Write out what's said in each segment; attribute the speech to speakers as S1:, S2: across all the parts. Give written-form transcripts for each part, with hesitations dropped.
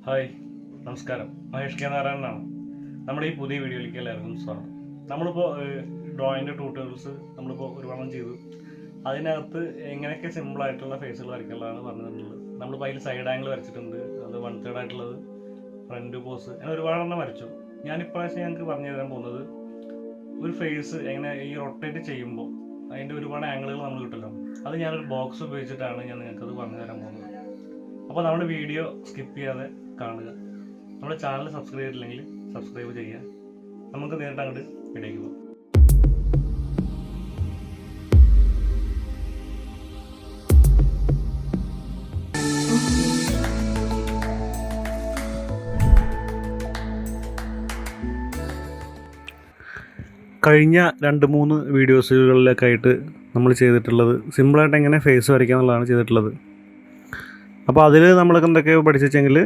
S1: Hi, നമസ്കാരം. മഹേഷ് നാരായണനാണ്. നമ്മുടെ ഈ പുതിയ വീഡിയോയിലേക്ക് എല്ലാവർക്കും സ്വാഗതം. നമ്മളിപ്പോൾ ഡ്രോയിങ്ങിൻ്റെ ട്യൂട്ടോറിയൽസ് നമ്മളിപ്പോൾ ഒരുപാട് ചെയ്തു. അതിനകത്ത് എങ്ങനെയൊക്കെ സിമ്പിളായിട്ടുള്ള ഫേസുകൾ വരയ്ക്കാനുള്ളതാണ് പറഞ്ഞിട്ടുള്ളത്. നമ്മളിപ്പോൾ അതിൽ സൈഡ് ആംഗിൾ വരച്ചിട്ടുണ്ട്, അത് 1/3 ആയിട്ടുള്ളത്, ഫ്രണ്ട് പോസ്, അങ്ങനെ ഒരുപാടെണ്ണം വരച്ചു. ഞാനിപ്രാവശ്യം ഞങ്ങൾക്ക് പറഞ്ഞു തരാൻ പോകുന്നത് ഒരു ഫേസ് എങ്ങനെ ഈ റൊട്ടേറ്റ് ചെയ്യുമ്പോൾ അതിൻ്റെ ഒരുപാട് ആംഗിളുകൾ നമ്മൾ കിട്ടല്ലോ, അത് ഞാനൊരു ബോക്സ് ഉപയോഗിച്ചിട്ടാണ് ഞാൻ നിങ്ങൾക്കത് പറഞ്ഞു തരാൻ പോകുന്നത്. അപ്പോൾ നമ്മുടെ വീഡിയോ സ്കിപ്പ് ചെയ്യാതെ കാണുക. നമ്മുടെ ചാനൽ സബ്സ്ക്രൈബ് ചെയ്തിട്ടില്ലെങ്കിൽ സബ്സ്ക്രൈബ് ചെയ്യുക. നമുക്ക് നേരിട്ട് അങ്ങോട്ട് വീഡിയോയ്ക്ക് പോകാം. കഴിഞ്ഞ 2-3 വീഡിയോസുകളിലൊക്കെ ആയിട്ട് നമ്മൾ ചെയ്തിട്ടുള്ളത് സിമ്പിളായിട്ട് എങ്ങനെ ഫേസ് വരയ്ക്കുക എന്നുള്ളതാണ് ചെയ്തിട്ടുള്ളത്. അപ്പോൾ അതിൽ നമ്മളൊക്കെ എന്തൊക്കെയോ പഠിച്ചെങ്കിൽ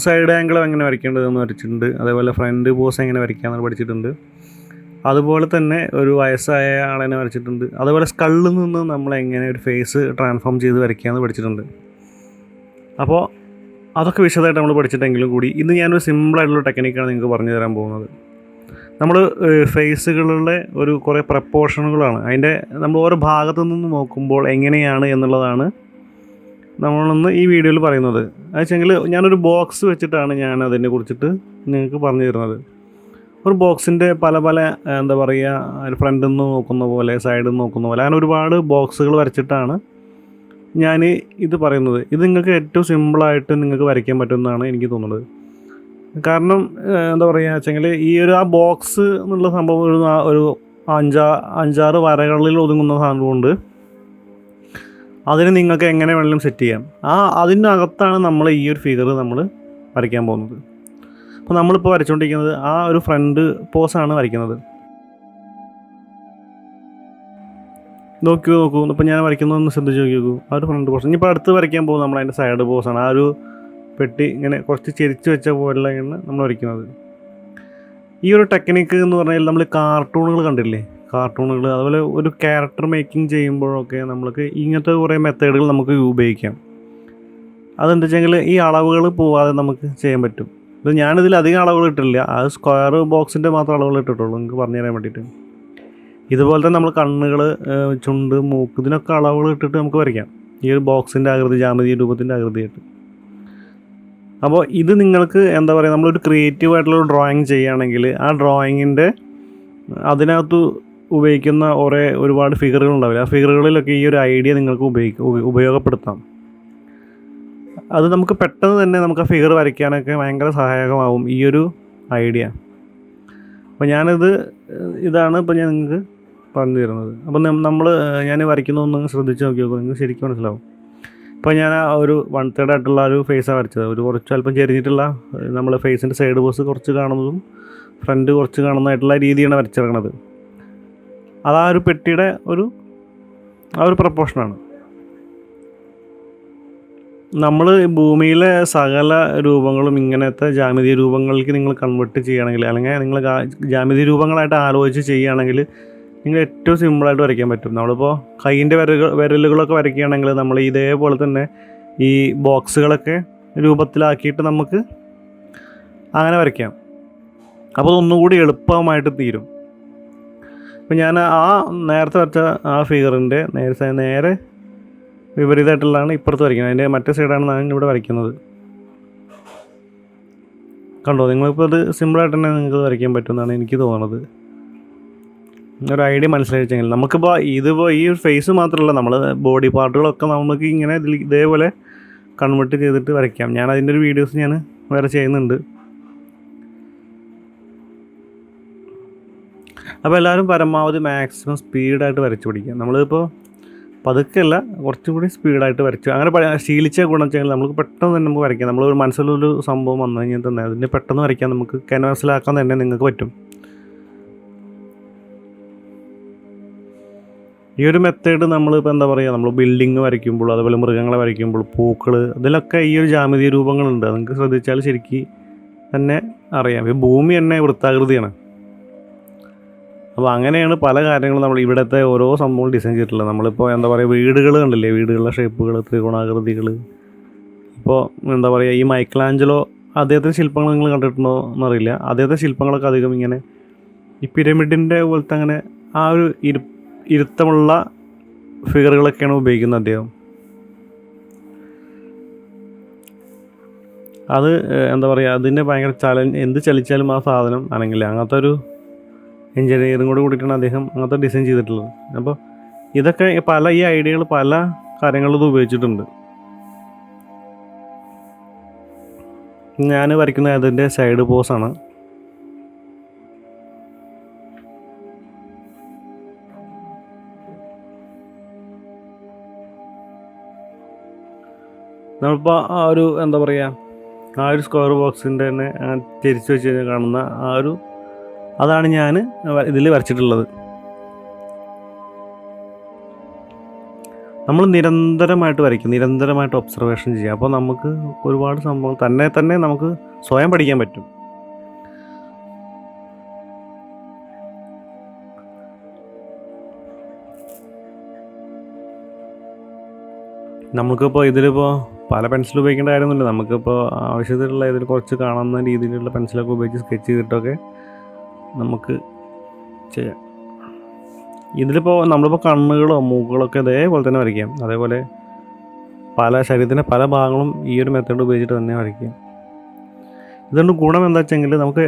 S1: സൈഡ് ആംഗിൾ എങ്ങനെ വരയ്ക്കേണ്ടതെന്ന് വരച്ചിട്ടുണ്ട്, അതേപോലെ ഫ്രണ്ട് പോസ് എങ്ങനെ വരയ്ക്കാമെന്ന് പഠിച്ചിട്ടുണ്ട്, അതുപോലെ തന്നെ ഒരു വയസ്സായ ആളെന്നെ വരച്ചിട്ടുണ്ട്, അതുപോലെ സ്കള്ളിൽ നിന്ന് നമ്മൾ എങ്ങനെ ഒരു ഫേസ് ട്രാൻസ്ഫോം ചെയ്ത് വരയ്ക്കാമെന്ന് പഠിച്ചിട്ടുണ്ട്. അപ്പോൾ അതൊക്കെ വിശദമായിട്ട് നമ്മൾ പഠിച്ചിട്ടെങ്കിലും കൂടി ഇന്ന് ഞാനൊരു സിമ്പിളായിട്ടുള്ള ടെക്നിക്കാണ് നിങ്ങൾക്ക് പറഞ്ഞു തരാൻ പോകുന്നത്. നമ്മൾ ഫേസുകളുടെ കുറേ പ്രപ്പോർഷനുകളാണ്, അതിൻ്റെ നമ്മൾ ഓരോ ഭാഗത്തു നിന്ന് നോക്കുമ്പോൾ എങ്ങനെയാണ് എന്നുള്ളതാണ് നമ്മളൊന്ന് ഈ വീഡിയോയിൽ പറയുന്നത്. അത് വെച്ചെങ്കിൽ ഞാനൊരു ബോക്സ് വെച്ചിട്ടാണ് ഞാൻ അതിനെ കുറിച്ചിട്ട് നിങ്ങൾക്ക് പറഞ്ഞു തരുന്നത്. ഒരു ബോക്സിൻ്റെ പല എന്താ പറയുക, ഫ്രണ്ടിൽ നിന്ന് നോക്കുന്ന പോലെ, സൈഡിൽ നിന്ന് നോക്കുന്ന പോലെ, അങ്ങനെ ഒരുപാട് ബോക്സുകൾ വരച്ചിട്ടാണ് ഞാൻ ഇത് പറയുന്നത്. ഇത് നിങ്ങൾക്ക് ഏറ്റവും സിമ്പിളായിട്ട് നിങ്ങൾക്ക് വരയ്ക്കാൻ പറ്റുമെന്നാണ് എനിക്ക് തോന്നുന്നത്. കാരണം എന്താ പറയുക വെച്ചെങ്കിൽ ആ ബോക്സ് എന്നുള്ള സംഭവം ഒരു 5-6 വരകളിൽ ഒതുങ്ങുന്ന സാധനം കൊണ്ട് അതിന് നിങ്ങൾക്ക് എങ്ങനെ വേണമെങ്കിലും സെറ്റ് ചെയ്യാം. അതിനകത്താണ് നമ്മൾ ഈ ഒരു ഫിഗർ നമ്മൾ വരയ്ക്കാൻ പോകുന്നത്. അപ്പോൾ നമ്മളിപ്പോൾ വരച്ചുകൊണ്ടിരിക്കുന്നത് ഒരു ഫ്രണ്ട് പോസാണ് വരയ്ക്കുന്നത്. നോക്കൂ, ഇപ്പോൾ ഞാൻ വരയ്ക്കുന്നതൊന്ന് ശ്രദ്ധിച്ച് നോക്കൂ. ഒരു ഫ്രണ്ട് പോസ്. ഇനിയിപ്പോൾ അടുത്ത് വരയ്ക്കാൻ പോകുന്നത് നമ്മൾ അതിൻ്റെ സൈഡ് പോസാണ്. ഒരു പെട്ടി ഇങ്ങനെ കുറച്ച് ചെരിച്ച് വെച്ച പോലെയാണ് നമ്മൾ വരയ്ക്കുന്നത്. ഈ ഒരു ടെക്നിക്ക് എന്ന് പറഞ്ഞാൽ നമ്മൾ കാർട്ടൂണുകൾ കണ്ടില്ലേ, കാർട്ടൂണുകൾ, അതുപോലെ ഒരു ക്യാരക്ടർ മേക്കിംഗ് ചെയ്യുമ്പോഴൊക്കെ നമ്മൾക്ക് ഇങ്ങനത്തെ കുറേ മെത്തേഡുകൾ നമുക്ക് ഉപയോഗിക്കാം. അതെന്താ വെച്ചെങ്കിൽ ഈ അളവുകൾ പോവാതെ നമുക്ക് ചെയ്യാൻ പറ്റും. ഇത് ഞാനിതിൽ അധികം അളവുകൾ ഇട്ടില്ല, സ്ക്വയർ ബോക്സിൻ്റെ മാത്രം അളവുകൾ ഇട്ടിട്ടുള്ളൂ നിങ്ങൾക്ക് പറഞ്ഞു തരാൻ വേണ്ടിയിട്ട്. ഇതുപോലെ തന്നെ നമ്മൾ കണ്ണുകൾ, ചുണ്ട്, മൂക്ക്, ഇതിനൊക്കെ അളവുകൾ ഇട്ടിട്ട് നമുക്ക് വരയ്ക്കാം. ഈ ഒരു ബോക്സിൻ്റെ ആകൃതി, ജാമിതീയ രൂപത്തിൻ്റെ ആകൃതിയായിട്ട്. അപ്പോൾ ഇത് നിങ്ങൾക്ക് എന്താ പറയുക, നമ്മളൊരു ക്രിയേറ്റീവായിട്ടുള്ള ഡ്രോയിങ് ചെയ്യുകയാണെങ്കിൽ ആ ഡ്രോയിങ്ങിൻ്റെ അതിനകത്ത് ഉപയോഗിക്കുന്ന ഒരുപാട് ഫിഗറുകൾ ഉണ്ടാവില്ല, ആ ഫിഗറുകളിലൊക്കെ ഈ ഒരു ഐഡിയ നിങ്ങൾക്ക് ഉപയോഗപ്പെടുത്താം. അത് നമുക്ക് പെട്ടെന്ന് തന്നെ നമുക്ക് ആ ഫിഗർ വരയ്ക്കാനൊക്കെ ഭയങ്കര സഹായകമാവും ഈ ഒരു ഐഡിയ. അപ്പോൾ ഇതാണ് ഇപ്പോൾ ഞാൻ നിങ്ങൾക്ക് പറഞ്ഞു തരുന്നത്. അപ്പോൾ ഞാൻ വരയ്ക്കുന്നതൊന്ന് ശ്രദ്ധിച്ച് നോക്കി നോക്കും, നിങ്ങൾക്ക് ശരിക്കും മനസ്സിലാവും. ഇപ്പോൾ ഞാൻ ഒരു 1/3 ആയിട്ടുള്ള ഒരു ഫേസാണ് വരച്ചത്. കുറച്ച് അല്പം ചെരിഞ്ഞിട്ടുള്ള നമ്മൾ ഫേസിൻ്റെ സൈഡ് പോസ് കുറച്ച് കാണുന്നതും ഫ്രണ്ട് കുറച്ച് കാണുന്നതായിട്ടുള്ള രീതിയാണ് വരച്ചിറങ്ങുന്നത്. അത് ഒരു പെട്ടിയുടെ ഒരു പ്രപ്പോർഷനാണ്. നമ്മൾ ഭൂമിയിലെ സകല രൂപങ്ങളും ഇങ്ങനത്തെ ജാമിതീയ രൂപങ്ങളിലേക്ക് നിങ്ങൾ കൺവേർട്ട് ചെയ്യുകയാണെങ്കിൽ, അല്ലെങ്കിൽ നിങ്ങൾ ജാമിതീയ രൂപങ്ങളായിട്ട് ആലോചിച്ച് ചെയ്യുകയാണെങ്കിൽ നിങ്ങൾ ഏറ്റവും സിമ്പിളായിട്ട് വരയ്ക്കാൻ പറ്റും. നമ്മളിപ്പോൾ കൈയിൻ്റെ വിരലുകളൊക്കെ വരയ്ക്കുകയാണെങ്കിൽ നമ്മൾ ഇതേപോലെ തന്നെ ഈ ബോക്സുകളൊക്കെ രൂപത്തിലാക്കിയിട്ട് നമുക്ക് അങ്ങനെ വരയ്ക്കാം. അപ്പോൾ അതൊന്നുകൂടി എളുപ്പമായിട്ട് തീരും. അപ്പോൾ ഞാൻ നേരത്തെ വരച്ച ഫിഗറിൻ്റെ നേരെ വിപരീതമായിട്ടുള്ളതാണ് ഇപ്പുറത്ത് വരയ്ക്കുന്നത്. അതിൻ്റെ മറ്റേ സൈഡാണ് ഞാൻ ഇവിടെ വരയ്ക്കുന്നത്. കണ്ടോ, നിങ്ങളിപ്പോൾ അത് സിമ്പിളായിട്ട് തന്നെ നിങ്ങൾക്ക് വരയ്ക്കാൻ പറ്റുമെന്നാണ് എനിക്ക് തോന്നുന്നത്. ഒരു ഐഡിയ മനസ്സിലാക്കിച്ചെങ്കിൽ നമുക്കിപ്പോൾ ഈ ഒരു ഫേസ് മാത്രമല്ല, നമ്മൾ ബോഡി പാർട്ടുകളൊക്കെ നമുക്ക് ഇങ്ങനെ ഇതേപോലെ കൺവേർട്ട് ചെയ്തിട്ട് വരയ്ക്കാം. ഞാൻ അതിൻ്റെ ഒരു വീഡിയോസ് ഞാൻ വേറെ ചെയ്യുന്നുണ്ട്. അപ്പോൾ എല്ലാവരും പരമാവധി മാക്സിമം സ്പീഡായിട്ട് വരച്ച് പിടിക്കുക. നമ്മളിപ്പോൾ പതുക്കെയല്ല, കുറച്ചും കൂടി സ്പീഡായിട്ട് വരച്ചു അങ്ങനെ ശീലിച്ച ഗുണം വെച്ചാൽ നമുക്ക് പെട്ടെന്ന് തന്നെ നമുക്ക് വരയ്ക്കാം. നമ്മളൊരു മനസ്സിലൊരു സംഭവം വന്നു കഴിഞ്ഞാൽ തന്നെ അതിനെ പെട്ടെന്ന് വരയ്ക്കാൻ നമുക്ക് ക്യാൻവാസിലാക്കാൻ തന്നെ നിങ്ങൾക്ക് പറ്റും. ഈ ഒരു മെത്തേഡ് നമ്മളിപ്പോൾ എന്താ പറയുക, നമ്മൾ ബിൽഡിങ് വരയ്ക്കുമ്പോൾ, അതുപോലെ മൃഗങ്ങളെ വരയ്ക്കുമ്പോൾ, പൂക്കൾ, ഇതിലൊക്കെ ഈ ഒരു ജാമിതീയ രൂപങ്ങളുണ്ട്. നിങ്ങൾക്ക് ശ്രദ്ധിച്ചാൽ ശരിക്കും തന്നെ അറിയാം. ഈ ഭൂമി തന്നെ വൃത്താകൃതിയാണ്. അപ്പോൾ അങ്ങനെയാണ് പല കാര്യങ്ങളും നമ്മൾ ഇവിടുത്തെ ഓരോ സംഭവം ഡിസൈൻ ചെയ്തിട്ടുള്ളത്. നമ്മളിപ്പോൾ എന്താ പറയുക, വീടുകൾ കണ്ടില്ലേ, വീടുകളുടെ ഷേപ്പുകൾ, ത്രികോണാകൃതികൾ. ഇപ്പോൾ എന്താ പറയുക, ഈ മൈക്കലാഞ്ചലോ അദ്ദേഹത്തിൻ്റെ ശില്പങ്ങൾ നിങ്ങൾ കണ്ടിട്ടുണ്ടോ എന്നറിയില്ല. അദ്ദേഹത്തെ ശില്പങ്ങളൊക്കെ അധികം ഇങ്ങനെ ഈ പിരമിഡിൻ്റെ പോലത്തെ അങ്ങനെ ആ ഒരു ഇരുത്തമുള്ള ഫിഗറുകളൊക്കെയാണ് ഉപയോഗിക്കുന്നത് അദ്ദേഹം. അത് എന്താ പറയുക, അതിൻ്റെ ഭയങ്കര എന്ത് ചലിച്ചാലും ആ സാധനം അനങ്ങില്ല. അങ്ങനത്തെ ഒരു എഞ്ചിനീയറിംഗ് കൂടെ കൂടിയിട്ടാണ് അദ്ദേഹം അങ്ങനത്തെ ഡിസൈൻ ചെയ്തിട്ടുള്ളത്. അപ്പോൾ ഇതൊക്കെ ഈ ഐഡിയകൾ പല കാര്യങ്ങളിലും ഉപയോഗിച്ചിട്ടുണ്ട്. ഞാൻ വരയ്ക്കുന്ന അതിൻ്റെ സൈഡ് പോസാണ്. നമ്മളിപ്പോൾ ആ ഒരു എന്താ പറയുക, ആ ഒരു സ്ക്വയർ ബോക്സിൻ്റെ തന്നെ തിരിച്ച് വെച്ച് കഴിഞ്ഞാൽ കാണുന്ന അതാണ് ഞാൻ ഇതിൽ വരച്ചിട്ടുള്ളത്. നമ്മൾ നിരന്തരമായിട്ട് വരയ്ക്കും, നിരന്തരമായിട്ട് ഒബ്സർവേഷൻ ചെയ്യുക. അപ്പോൾ നമുക്ക് ഒരുപാട് സംഭവം തന്നെ നമുക്ക് സ്വയം പഠിക്കാൻ പറ്റും. നമുക്കിപ്പോൾ ഇതിലിപ്പോൾ പല പെൻസിൽ ഉപയോഗിക്കേണ്ട കാര്യമൊന്നുമില്ല. നമുക്കിപ്പോൾ ആവശ്യത്തിലുള്ള ഇതിൽ കുറച്ച് കാണുന്ന രീതിയിലുള്ള പെൻസിലൊക്കെ ഉപയോഗിച്ച് സ്കെച്ച് ചെയ്തിട്ടൊക്കെ നമുക്ക് ചെയ്യാം. ഇതിലിപ്പോൾ നമ്മളിപ്പോൾ കണ്ണുകളോ മൂക്കുകളൊക്കെ അതേപോലെ തന്നെ വരയ്ക്കാം. അതേപോലെ ശരീരത്തിൻ്റെ പല ഭാഗങ്ങളും ഈ ഒരു മെത്തേഡ് ഉപയോഗിച്ചിട്ട് തന്നെ വരയ്ക്കാം. ഇതുകൊണ്ട് ഗുണം എന്താ വെച്ചെങ്കിൽ നമുക്ക്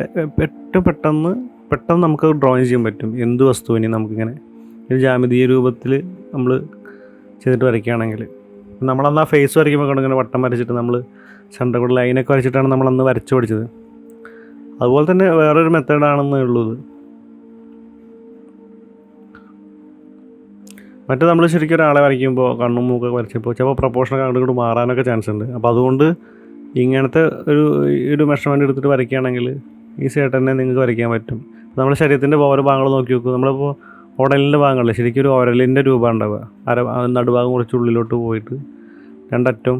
S1: പെട്ടെന്ന് നമുക്ക് ഡ്രോയിങ് ചെയ്യാൻ പറ്റും. എന്ത് വസ്തുവിനെയും നമുക്കിങ്ങനെ ഒരു ജാമിതീയ രൂപത്തിൽ നമ്മൾ ചെയ്തിട്ട് വരയ്ക്കുകയാണെങ്കിൽ, നമ്മളന്ന് ആ ഫേസ് വരയ്ക്കുമ്പോൾ ഇങ്ങനെ വട്ടം വരച്ചിട്ട് നമ്മൾ ചണ്ടകൂടെ ലൈനൊക്കെ വരച്ചിട്ടാണ് നമ്മളന്ന് വരച്ചു പഠിച്ചത്. അതുപോലെ തന്നെ വേറൊരു മെത്തേഡാണെന്നേ ഉള്ളത്. മറ്റേ നമ്മൾ ശരിക്കും ഒരാളെ വരയ്ക്കുമ്പോൾ കണ്ണും മൂക്കൊക്കെ വരച്ചപ്പോൾ ചിലപ്പോൾ പ്രൊപ്പോർഷനൊക്കെ അങ്ങോട്ട് ഇങ്ങോട്ട് മാറാനൊക്കെ ചാൻസ് ഉണ്ട്. അപ്പോൾ അതുകൊണ്ട് ഇങ്ങനത്തെ ഒരു മെഷർമെൻറ്റ് എടുത്തിട്ട് വരയ്ക്കുകയാണെങ്കിൽ ഈസിയായിട്ട് തന്നെ നിങ്ങൾക്ക് വരയ്ക്കാൻ പറ്റും. നമ്മുടെ ശരീരത്തിൻ്റെ ഓരോ ഭാഗങ്ങൾ നോക്കി നോക്കും. നമ്മളിപ്പോൾ ഉടലിൻ്റെ ഭാഗങ്ങളിൽ ശരിക്കും ഒരു ഉരലിൻ്റെ രൂപം ഉണ്ടാവുക. നടുഭാഗം കുറച്ച് ഉള്ളിലോട്ട് പോയിട്ട് രണ്ടറ്റവും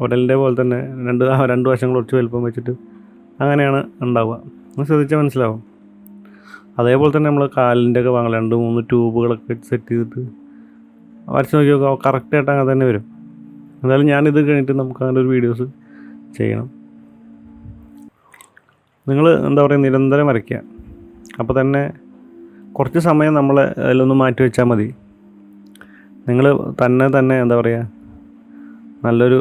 S1: ഉരലിൻ്റെ പോലെ തന്നെ രണ്ട് വശങ്ങൾ കുറച്ച് വലുപ്പം വെച്ചിട്ട് അങ്ങനെയാണ് ഉണ്ടാവുക. ഒന്ന് ശ്രദ്ധിച്ചാൽ മനസ്സിലാവും. അതേപോലെ തന്നെ നമ്മൾ കാലിൻ്റെ ഒക്കെ ഭാഗങ്ങൾ 2-3 ട്യൂബുകളൊക്കെ സെറ്റ് ചെയ്തിട്ട് വരച്ച് നോക്കി നോക്കുക. കറക്റ്റായിട്ട് അങ്ങനെ തന്നെ വരും. എന്തായാലും ഞാനിത് കഴിഞ്ഞിട്ട് നമുക്ക് അങ്ങനെ ഒരു വീഡിയോസ് ചെയ്യണം. നിങ്ങൾ എന്താ പറയുക, നിരന്തരം വരയ്ക്കുക. അപ്പോൾ തന്നെ കുറച്ച് സമയം നമ്മൾ അതിലൊന്ന് മാറ്റി വെച്ചാൽ മതി. നിങ്ങൾ തന്നെ എന്താ പറയുക, നല്ലൊരു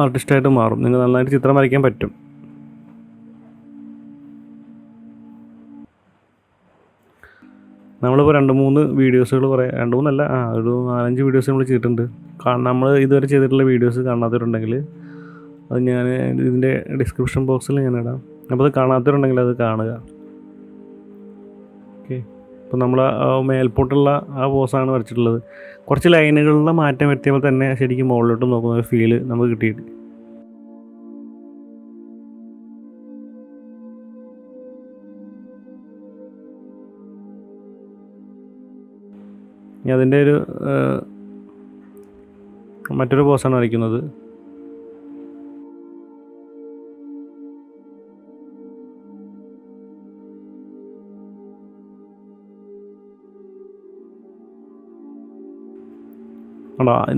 S1: ആർട്ടിസ്റ്റായിട്ട് മാറും. നിങ്ങൾ നന്നായിട്ട് ചിത്രം വരയ്ക്കാൻ പറ്റും. നമ്മളിപ്പോൾ 2-3 വീഡിയോസുകൾ ഒരു 4-5 വീഡിയോസ് നമ്മൾ ചെയ്തിട്ടുണ്ട്. നമ്മൾ ഇതുവരെ ചെയ്തിട്ടുള്ള വീഡിയോസ് കാണാത്തവരുണ്ടെങ്കിൽ അത് ഞാൻ ഇതിൻ്റെ ഡിസ്ക്രിപ്ഷൻ ബോക്സിൽ ഞാൻ ഇടാം. അപ്പോൾ അത് കാണാത്തവരുണ്ടെങ്കിൽ അത് കാണുക. ഓക്കെ, ഇപ്പോൾ നമ്മൾ മേൽപോട്ടുള്ള ആ പോസാണ് വരച്ചിട്ടുള്ളത്. കുറച്ച് ലൈനുകളിലെ മാറ്റം വരുത്തിയപ്പോൾ തന്നെ ശരിക്കും മുകളിലോട്ട് നോക്കുന്ന ഒരു ഫീല് നമുക്ക് കിട്ടിയിട്ട്. ഇനി അതിൻ്റെ മറ്റൊരു പോസാണ് വരയ്ക്കുന്നത്.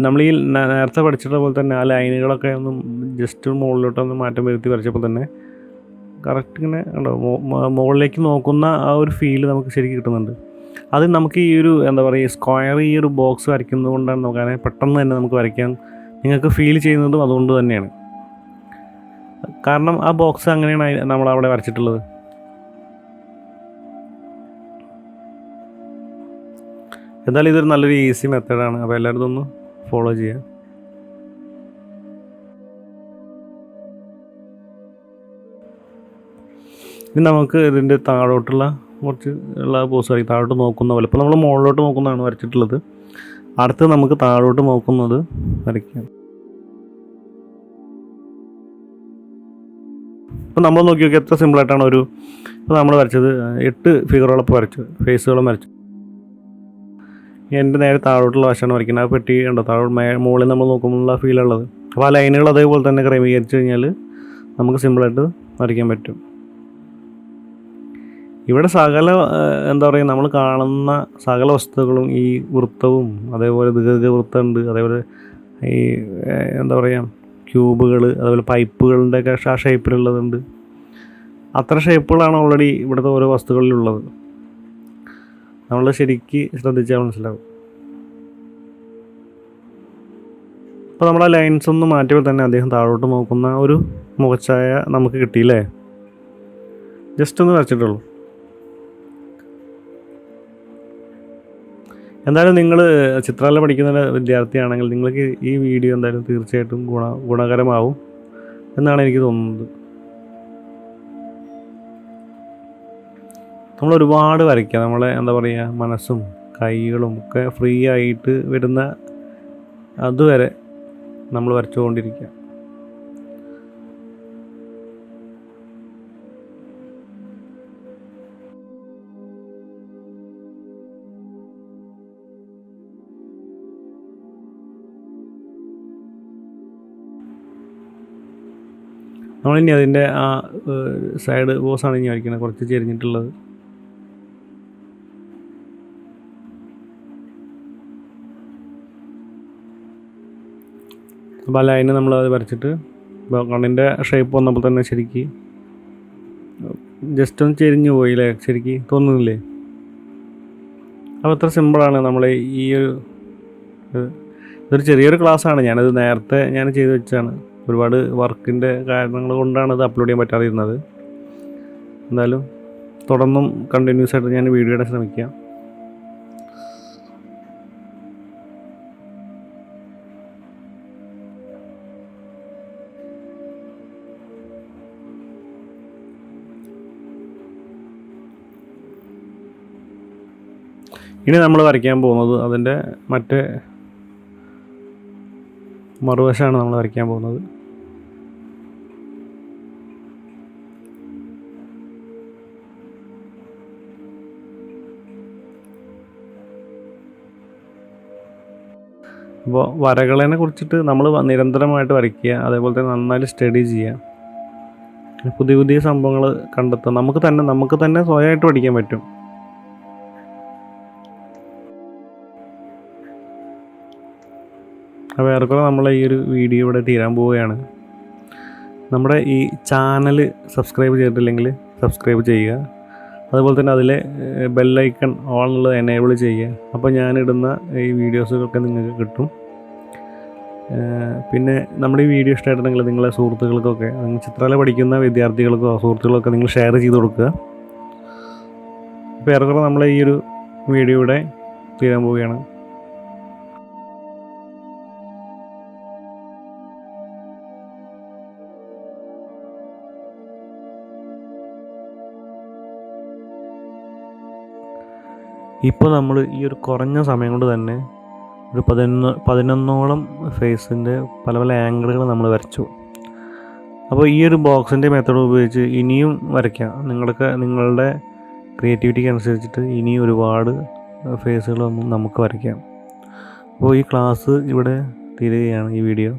S1: നമ്മൾ ഈ നേരത്തെ പഠിച്ചിട്ടുള്ള പോലെ തന്നെ ആ ലൈനുകളൊക്കെ ഒന്ന് ജസ്റ്റ് മുകളിലോട്ടൊന്ന് മാറ്റം വരുത്തി വരച്ചപ്പോൾ തന്നെ കറക്റ്റ് ഇങ്ങനെ മുകളിലേക്ക് നോക്കുന്ന ആ ഒരു ഫീല് നമുക്ക് ശരിക്കും കിട്ടുന്നുണ്ട്. അത് നമുക്ക് ഈ ഒരു എന്താ പറയുക, സ്ക്വയർ ഈ ഒരു ബോക്സ് വരയ്ക്കുന്നത് കൊണ്ടാണ് നമുക്ക് അങ്ങനെ പെട്ടെന്ന് തന്നെ നമുക്ക് വരയ്ക്കാൻ നിങ്ങൾക്ക് ഫീൽ ചെയ്യുന്നതും അതുകൊണ്ട് തന്നെയാണ്. കാരണം ആ ബോക്സ് അങ്ങനെയാണ് നമ്മളവിടെ വരച്ചിട്ടുള്ളത്. എന്തായാലും ഇതൊരു നല്ലൊരു ഈസി മെത്തേഡാണ്. അപ്പോൾ എല്ലാവരും ഇതൊന്ന് ഫോളോ ചെയ്യുക. ഇനി നമുക്ക് ഇതിൻ്റെ താഴോട്ടുള്ള കുറച്ച് ഉള്ള പോസ് വരയ്ക്കും. താഴോട്ട് നോക്കുന്ന പോലെ. ഇപ്പോൾ നമ്മൾ മുകളിലോട്ട് നോക്കുന്നതാണ് വരച്ചിട്ടുള്ളത്. അടുത്ത് നമുക്ക് താഴോട്ട് നോക്കുന്നത് വരയ്ക്കാം. ഇപ്പോൾ നമ്മൾ നോക്കി എത്ര സിമ്പിളായിട്ടാണ് ഇപ്പോൾ നമ്മൾ വരച്ചത് 8 ഫിഗറുകളൊക്കെ വരച്ചു, ഫേസുകളും വരച്ചു. എൻ്റെ നേരെ താഴോട്ടുള്ള വശമാണ് വരയ്ക്കുന്നത്. ആ പെട്ടി ഉണ്ടോ മുകളിൽ നമ്മൾ നോക്കുമ്പോഴുള്ള ഫീലുള്ളത്. അപ്പോൾ ആ ലൈനുകൾ അതേപോലെ തന്നെ ക്രമീകരിച്ച് കഴിഞ്ഞാൽ നമുക്ക് സിമ്പിളായിട്ട് വരയ്ക്കാൻ പറ്റും. ഇവിടെ എന്താ പറയുക, നമ്മൾ കാണുന്ന സകല വസ്തുക്കളും ഈ വൃത്തവും അതേപോലെ ദീർഘവൃത്തമുണ്ട്, അതേപോലെ ഈ എന്താ പറയുക ക്യൂബുകൾ, അതുപോലെ പൈപ്പുകളുടെ ഒക്കെ ആ ഷേപ്പിലുള്ളതുണ്ട്. അത്ര ഷേപ്പുകളാണ് ഓൾറെഡി ഇവിടുത്തെ ഓരോ വസ്തുക്കളിലുള്ളത്. നമ്മൾ ശരിക്ക് ശ്രദ്ധിച്ചാൽ മനസ്സിലാവും. അപ്പോൾ നമ്മൾ ആ ലൈൻസ് ഒന്ന് മാറ്റിയപ്പോൾ തന്നെ അദ്ദേഹം താഴോട്ട് നോക്കുന്ന ഒരു മുഖച്ഛായ നമുക്ക് കിട്ടിയില്ലേ? ജസ്റ്റ് ഒന്ന് വരച്ചിട്ടുള്ളൂ. എന്തായാലും നിങ്ങൾ ചിത്രകല പഠിക്കുന്ന വിദ്യാർത്ഥിയാണെങ്കിൽ നിങ്ങൾക്ക് ഈ വീഡിയോ എന്തായാലും തീർച്ചയായിട്ടും ഗുണകരമാവും എന്നാണ് എനിക്ക് തോന്നുന്നത്. നമ്മൾ ഒരുപാട് വരയ്ക്കുക. നമ്മളെ എന്താ പറയുക, മനസ്സും കൈകളും ഒക്കെ ഫ്രീ ആയിട്ട് വരുന്ന അതുവരെ നമ്മൾ വരച്ചുകൊണ്ടിരിക്കുക. നമ്മളിനി അതിൻ്റെ ആ സൈഡ് ബോസാണ് ഇനി വരയ്ക്കുന്നത്, കുറച്ച് ചെരിഞ്ഞിട്ടുള്ളത്. അപ്പോൾ ആ ലൈന് നമ്മൾ അത് വരച്ചിട്ട് കണ്ണിൻ്റെ ഷേപ്പ് വന്നപ്പോൾ തന്നെ ശരിക്ക് ജസ്റ്റ് ഒന്ന് ചെരിഞ്ഞു പോയില്ലേ, ശരിക്ക് തോന്നുന്നില്ലേ? അപ്പോൾ അത്ര സിമ്പിളാണ് നമ്മൾ ഈ ഇതൊരു ചെറിയൊരു ക്ലാസ്സാണ്. ഞാനത് നേരത്തെ ചെയ്ത് വെച്ചാണ്. ഒരുപാട് വർക്കിൻ്റെ കാരണങ്ങൾ കൊണ്ടാണ് ഇത് അപ്ലോഡ് ചെയ്യാൻ പറ്റാതിരുന്നത്. എന്തായാലും തുടർന്നും കണ്ടിന്യൂസ് ആയിട്ട് ഞാൻ വീഡിയോ ഇടാൻ ശ്രമിക്കാം. ഇനി നമ്മൾ വരയ്ക്കാൻ പോകുന്നത് അതിൻ്റെ മറ്റേ മറുവശമാണ് നമ്മൾ വരയ്ക്കാൻ പോകുന്നത്. അപ്പോൾ വരകളെ കുറിച്ചിട്ട് നമ്മൾ നിരന്തരമായിട്ട് വരയ്ക്കുക, അതേപോലെ തന്നെ നന്നായിട്ട് സ്റ്റഡി ചെയ്യുക, പുതിയ പുതിയ സംഭവങ്ങൾ കണ്ടെത്തുക. നമുക്ക് തന്നെ സ്വയമായിട്ട് പഠിക്കാൻ പറ്റും. അപ്പോൾ ഏറെക്കുറെ നമ്മളെ ഈ ഒരു വീഡിയോ ഇവിടെ തീരാൻ പോവുകയാണ്. നമ്മുടെ ഈ ചാനൽ സബ്സ്ക്രൈബ് ചെയ്തിട്ടില്ലെങ്കിൽ സബ്സ്ക്രൈബ് ചെയ്യുക. അതുപോലെ തന്നെ അതിലെ ബെല്ലൈക്കൺ ഓൾ എന്നുള്ളത് എനേബിൾ ചെയ്യുക. അപ്പോൾ ഞാനിടുന്ന ഈ വീഡിയോസുകളൊക്കെ നിങ്ങൾക്ക് കിട്ടും. പിന്നെ നമ്മുടെ ഈ വീഡിയോ ഇഷ്ടമായിട്ടുണ്ടെങ്കിൽ നിങ്ങളെ സുഹൃത്തുക്കൾക്കൊക്കെ, നിങ്ങൾ ചിത്രകല പഠിക്കുന്ന വിദ്യാർത്ഥികൾക്കോ സുഹൃത്തുക്കൾക്കൊക്കെ നിങ്ങൾ ഷെയർ ചെയ്ത് കൊടുക്കുക. അപ്പോൾ ഏറെക്കുറെ നമ്മളെ ഈ ഒരു വീഡിയോ ഇവിടെ തീരാൻ പോവുകയാണ്. ഇപ്പോൾ നമ്മൾ ഈ ഒരു കുറഞ്ഞ സമയം കൊണ്ട് തന്നെ ഒരു 11ഓളം ഫേസിൻ്റെ പല പല ആംഗിളുകൾ നമ്മൾ വരച്ചു. അപ്പോൾ ഈ ഒരു ബോക്സിൻ്റെ മെത്തേഡ് ഉപയോഗിച്ച് ഇനിയും വരയ്ക്കാം. നിങ്ങളുടെ ക്രിയേറ്റിവിറ്റിക്ക് അനുസരിച്ചിട്ട് ഇനിയും ഒരുപാട് ഫേസുകളൊന്നും നമുക്ക് വരയ്ക്കാം. അപ്പോൾ ഈ ക്ലാസ് ഇവിടെ തീരുകയാണ്, ഈ വീഡിയോ.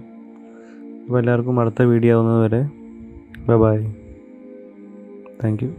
S1: അപ്പോൾ എല്ലാവർക്കും അടുത്ത വീഡിയോ ആവുന്നത് വരെ ബൈ. Thank you.